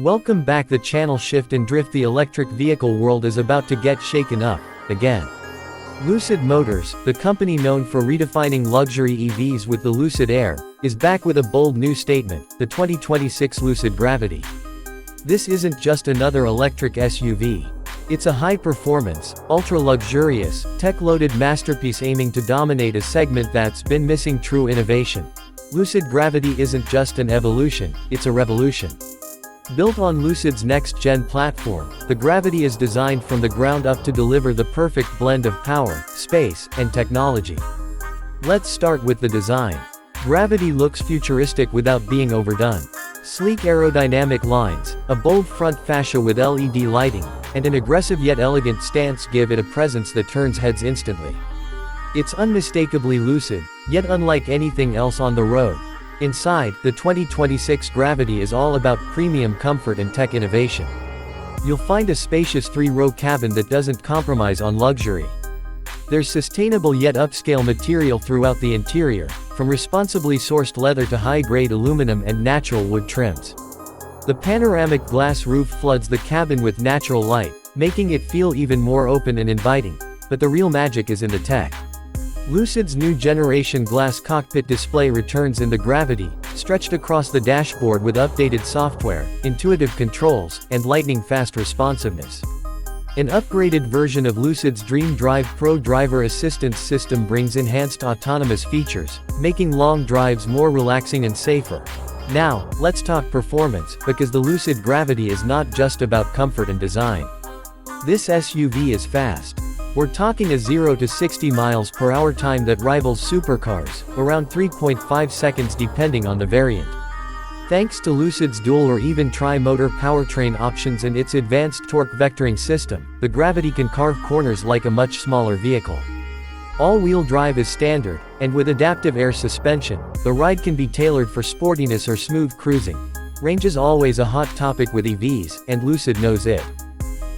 Welcome back. The channel Shift and Drift. The electric vehicle world is about to get shaken up, again. Lucid Motors, the company known for redefining luxury EVs with the Lucid Air, is back with a bold new statement, the 2026 Lucid Gravity. This isn't just another electric SUV. It's a high-performance, ultra-luxurious, tech-loaded masterpiece aiming to dominate a segment that's been missing true innovation. Lucid Gravity isn't just an evolution, it's a revolution. Built on Lucid's next-gen platform, the Gravity is designed from the ground up to deliver the perfect blend of power, space, and technology. Let's start with the design. Gravity looks futuristic without being overdone. Sleek aerodynamic lines, a bold front fascia with LED lighting, and an aggressive yet elegant stance give it a presence that turns heads instantly. It's unmistakably lucid, yet unlike anything else on the road. Inside, the 2026 Gravity is all about premium comfort and tech innovation. You'll find a spacious three-row cabin that doesn't compromise on luxury. There's sustainable yet upscale material throughout the interior, from responsibly sourced leather to high-grade aluminum and natural wood trims. The panoramic glass roof floods the cabin with natural light, making it feel even more open and inviting. But the real magic is in the tech. Lucid's new generation glass cockpit display returns in the Gravity, stretched across the dashboard with updated software, intuitive controls, and lightning-fast responsiveness. An upgraded version of Lucid's Dream Drive Pro driver assistance system brings enhanced autonomous features, making long drives more relaxing and safer. Now, let's talk performance, because the Lucid Gravity is not just about comfort and design. This SUV is fast. We're talking a 0 to 60 miles per hour time that rivals supercars, around 3.5 seconds depending on the variant. Thanks to Lucid's dual or even tri-motor powertrain options and its advanced torque vectoring system, the Gravity can carve corners like a much smaller vehicle. All-wheel drive is standard, and with adaptive air suspension, the ride can be tailored for sportiness or smooth cruising. Range is always a hot topic with EVs, and Lucid knows it.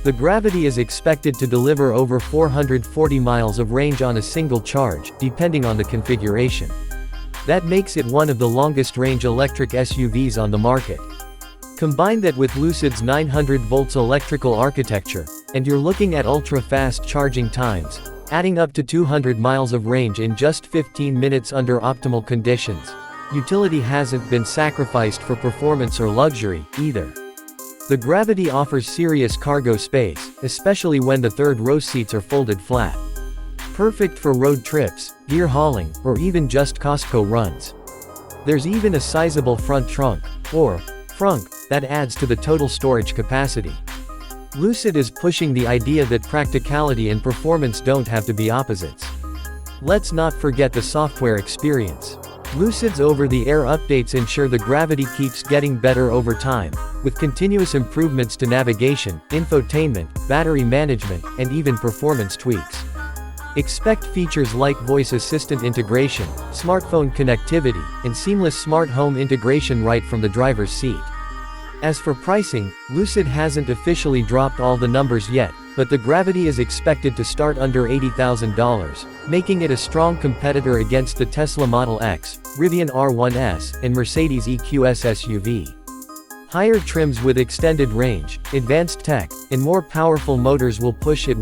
The Gravity is expected to deliver over 440 miles of range on a single charge, depending on the configuration. That makes it one of the longest-range electric SUVs on the market. Combine that with Lucid's 900 volts electrical architecture, and you're looking at ultra-fast charging times, adding up to 200 miles of range in just 15 minutes under optimal conditions. Utility hasn't been sacrificed for performance or luxury, either. The Gravity offers serious cargo space, especially when the third-row seats are folded flat. Perfect for road trips, gear hauling, or even just Costco runs. There's even a sizable front trunk, or frunk, that adds to the total storage capacity. Lucid is pushing the idea that practicality and performance don't have to be opposites. Let's not forget the software experience. Lucid's over-the-air updates ensure the Gravity keeps getting better over time, with continuous improvements to navigation, infotainment, battery management, and even performance tweaks. Expect features like voice assistant integration, smartphone connectivity, and seamless smart home integration right from the driver's seat. As for pricing, Lucid hasn't officially dropped all the numbers yet, but the Gravity is expected to start under $80,000, making it a strong competitor against the Tesla Model X, Rivian R1S, and Mercedes EQS SUV. Higher trims with extended range, advanced tech, and more powerful motors will push it